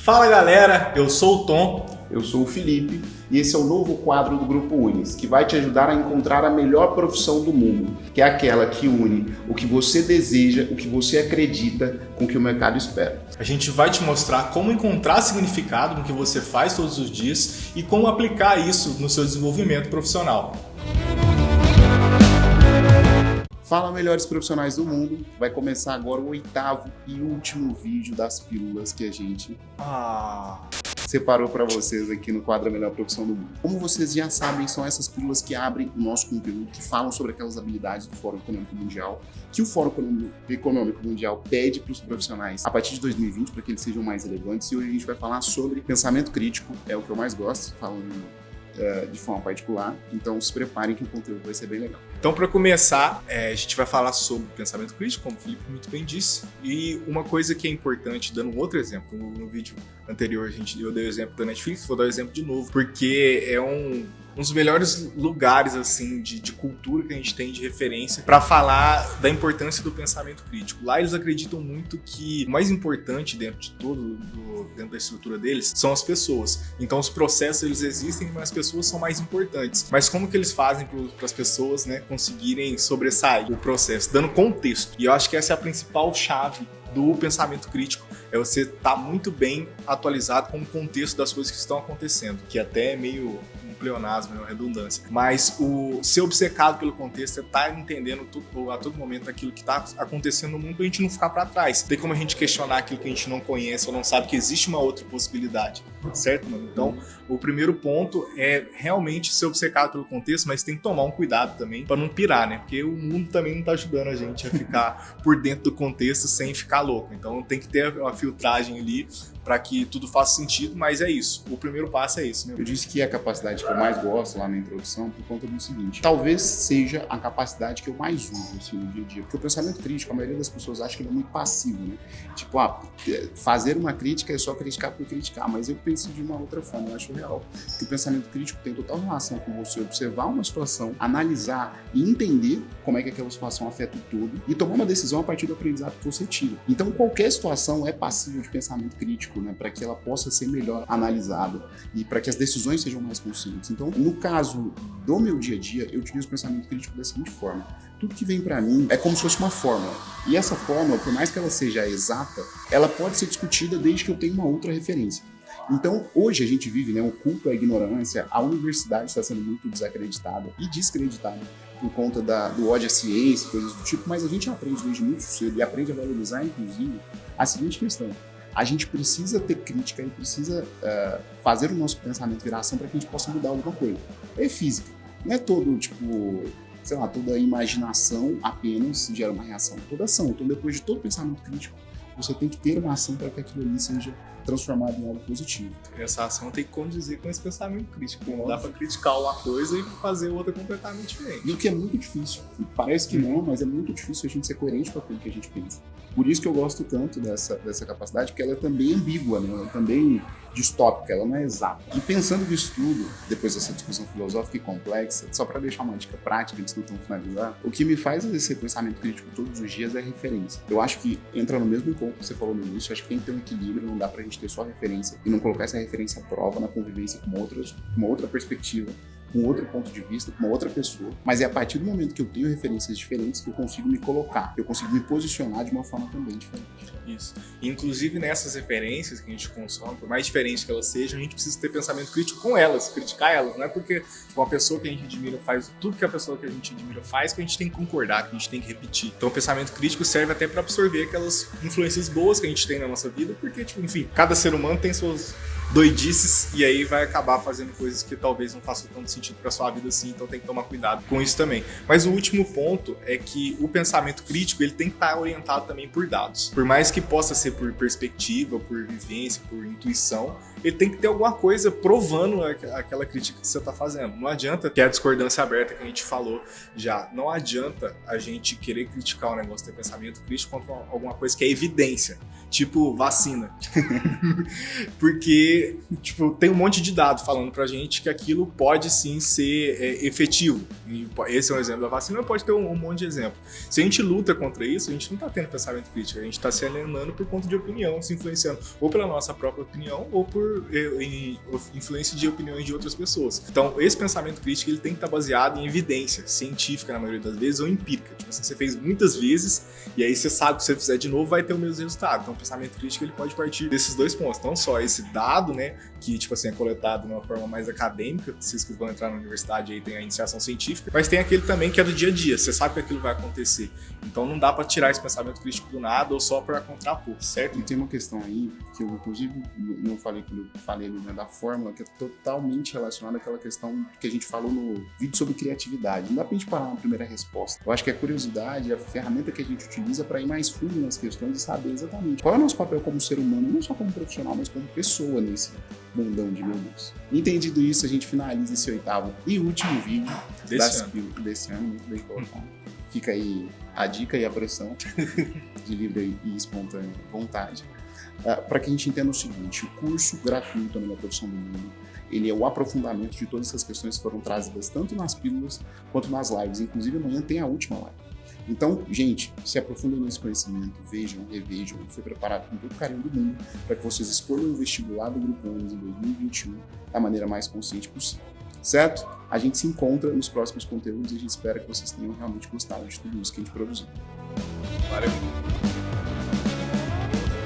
Fala galera, eu sou o Tom. Eu sou o Felipe e esse é o novo quadro do Grupo Unis, que vai te ajudar a encontrar a melhor profissão do mundo, que é aquela que une o que você deseja, o que você acredita com o que o mercado espera. A gente vai te mostrar como encontrar significado no que você faz todos os dias e como aplicar isso no seu desenvolvimento profissional. Fala, melhores profissionais do mundo, vai começar agora o 8º e último vídeo das pílulas que a gente separou para vocês aqui no quadro Melhor Profissão do Mundo. Como vocês já sabem, são essas pílulas que abrem o nosso conteúdo, que falam sobre aquelas habilidades do Fórum Econômico Mundial, que o Fórum Econômico Mundial pede para os profissionais a partir de 2020 para que eles sejam mais relevantes. E hoje a gente vai falar sobre pensamento crítico, é o que eu mais gosto, falando de forma particular, então se preparem que o conteúdo vai ser bem legal. Então, para começar, a gente vai falar sobre pensamento crítico, como o Felipe muito bem disse, e uma coisa que é importante, dando um outro exemplo, no vídeo anterior eu dei o exemplo da Netflix, vou dar o exemplo de novo, porque é um dos melhores lugares assim de cultura que a gente tem de referência para falar da importância do pensamento crítico. Lá eles acreditam muito que o mais importante dentro de dentro da estrutura deles são as pessoas. Então os processos eles existem, mas as pessoas são mais importantes. Mas como que eles fazem para as pessoas, né, conseguirem sobressair o processo, dando contexto? E eu acho que essa é a principal chave do pensamento crítico, é você estar muito bem atualizado com o contexto das coisas que estão acontecendo, que até é meio pleonasmo, uma redundância. Mas o ser obcecado pelo contexto é estar entendendo a todo momento aquilo que está acontecendo no mundo pra gente não ficar para trás. Tem como a gente questionar aquilo que a gente não conhece ou não sabe que existe uma outra possibilidade, certo, mano? Então, o primeiro ponto é realmente ser obcecado pelo contexto, mas tem que tomar um cuidado também para não pirar, né? Porque o mundo também não tá ajudando a gente a ficar por dentro do contexto sem ficar louco. Então, tem que ter uma filtragem ali para que tudo faça sentido, mas é isso. O primeiro passo é esse, né? Eu disse que é a capacidade que eu mais gosto lá na introdução por conta do seguinte: talvez seja a capacidade que eu mais uso assim, no dia a dia. Porque o pensamento crítico, a maioria das pessoas acha que ele é muito passivo, né? Tipo, fazer uma crítica é só criticar por criticar, mas eu penso de uma outra forma, eu acho real. Que o pensamento crítico tem total relação com você observar uma situação, analisar e entender como é que aquela situação afeta o todo e tomar uma decisão a partir do aprendizado que você tira. Então, qualquer situação é passível de pensamento crítico, né, para que ela possa ser melhor analisada e para que as decisões sejam mais conscientes. Então, no caso do meu dia a dia, eu utilizo o pensamento crítico da seguinte forma: tudo que vem para mim é como se fosse uma fórmula. E essa fórmula, por mais que ela seja exata, ela pode ser discutida desde que eu tenha uma outra referência. Então, hoje a gente vive, né, um culto à ignorância, a universidade está sendo muito desacreditada e descreditada por conta do ódio à ciência, coisas do tipo, mas a gente aprende desde muito cedo e aprende a valorizar, inclusive, a seguinte questão: a gente precisa ter crítica e precisa fazer o nosso pensamento virar ação para que a gente possa mudar alguma coisa. É física, não é todo, tipo, sei lá, toda imaginação apenas gera uma reação, toda ação. Então, depois de todo pensamento crítico, você tem que ter uma ação para que aquilo ali seja transformado em algo positivo. Essa ação tem que condizer com esse pensamento crítico. Não dá para criticar uma coisa e fazer outra completamente diferente. E o que é muito difícil. Parece que não, mas é muito difícil a gente ser coerente com aquilo que a gente pensa. Por isso que eu gosto tanto dessa capacidade, porque ela é também ambígua, né? Ela é também distópica, ela não é exata. E pensando nisso tudo, depois dessa discussão filosófica e complexa, só para deixar uma dica prática antes do Tom finalizar, o que me faz exercer pensamento crítico todos os dias é referência. Eu acho que entra no mesmo ponto que você falou no início, acho que tem que ter um equilíbrio, não dá pra gente ter só referência e não colocar essa referência à prova na convivência com uma outra perspectiva, com outro ponto de vista, com uma outra pessoa, mas é a partir do momento que eu tenho referências diferentes que eu consigo me colocar, eu consigo me posicionar de uma forma também diferente. Isso. Inclusive nessas referências que a gente consome, por mais diferentes que elas sejam, a gente precisa ter pensamento crítico com elas, criticar elas. Não é porque uma pessoa que a gente admira faz tudo que a pessoa que a gente admira faz que a gente tem que concordar, que a gente tem que repetir. Então o pensamento crítico serve até para absorver aquelas influências boas que a gente tem na nossa vida, porque, tipo, enfim, cada ser humano tem suas doidices e aí vai acabar fazendo coisas que talvez não façam tanto sentido para sua vida assim, então tem que tomar cuidado com isso também. Mas o último ponto é que o pensamento crítico ele tem que estar orientado também por dados. Por mais que possa ser por perspectiva, por vivência, por intuição, ele tem que ter alguma coisa provando aquela crítica que você está fazendo. Não adianta ter a discordância aberta que a gente falou já. Não adianta a gente querer criticar o negócio, ter pensamento crítico contra alguma coisa que é evidência, tipo vacina. Porque tipo, tem um monte de dados falando pra gente que aquilo pode sim ser efetivo. E esse é um exemplo da vacina, mas pode ter um monte de exemplo. Se a gente luta contra isso, a gente não está tendo pensamento crítico, a gente está se alienando por conta de opinião, se influenciando ou pela nossa própria opinião ou por influência de opiniões de outras pessoas. Então, esse pensamento crítico ele tem que estar baseado em evidência científica, na maioria das vezes, ou empírica. Tipo assim, você fez muitas vezes e aí você sabe que se você fizer de novo vai ter o mesmo resultado. Então, o pensamento crítico ele pode partir desses dois pontos. Não só esse dado, né, que tipo assim, é coletado de uma forma mais acadêmica, vocês que vão entrar na universidade aí tem a iniciação científica, mas tem aquele também que é do dia a dia, você sabe que aquilo vai acontecer. Então, não dá para tirar esse pensamento crítico do nada ou só para contrapor, certo? E tem uma questão aí que eu, inclusive, não falei quando eu falei ali, né, da fórmula, que é totalmente relacionada àquela questão que a gente falou no vídeo sobre criatividade. Não dá pra gente parar na primeira resposta. Eu acho que a curiosidade é a ferramenta que a gente utiliza para ir mais fundo nas questões e saber exatamente qual é o nosso papel como ser humano, não só como profissional, mas como pessoa nesse mundão de meu Deus. Entendido isso, a gente finaliza esse 8º e último vídeo desse ano, muito bem colocado. Fica aí a dica e a pressão de livre e espontânea vontade. Para que a gente entenda o seguinte, o curso gratuito da Profissão do Mundo, ele é o aprofundamento de todas essas questões que foram trazidas tanto nas pílulas quanto nas lives. Inclusive, amanhã tem a última live. Então, gente, se aprofundem nesse conhecimento, vejam, revejam, foi preparado com todo o carinho do mundo para que vocês escolham o vestibular do Grupo ONUS em 2021 da maneira mais consciente possível. Certo? A gente se encontra nos próximos conteúdos e a gente espera que vocês tenham realmente gostado de tudo isso que a gente produziu. Valeu!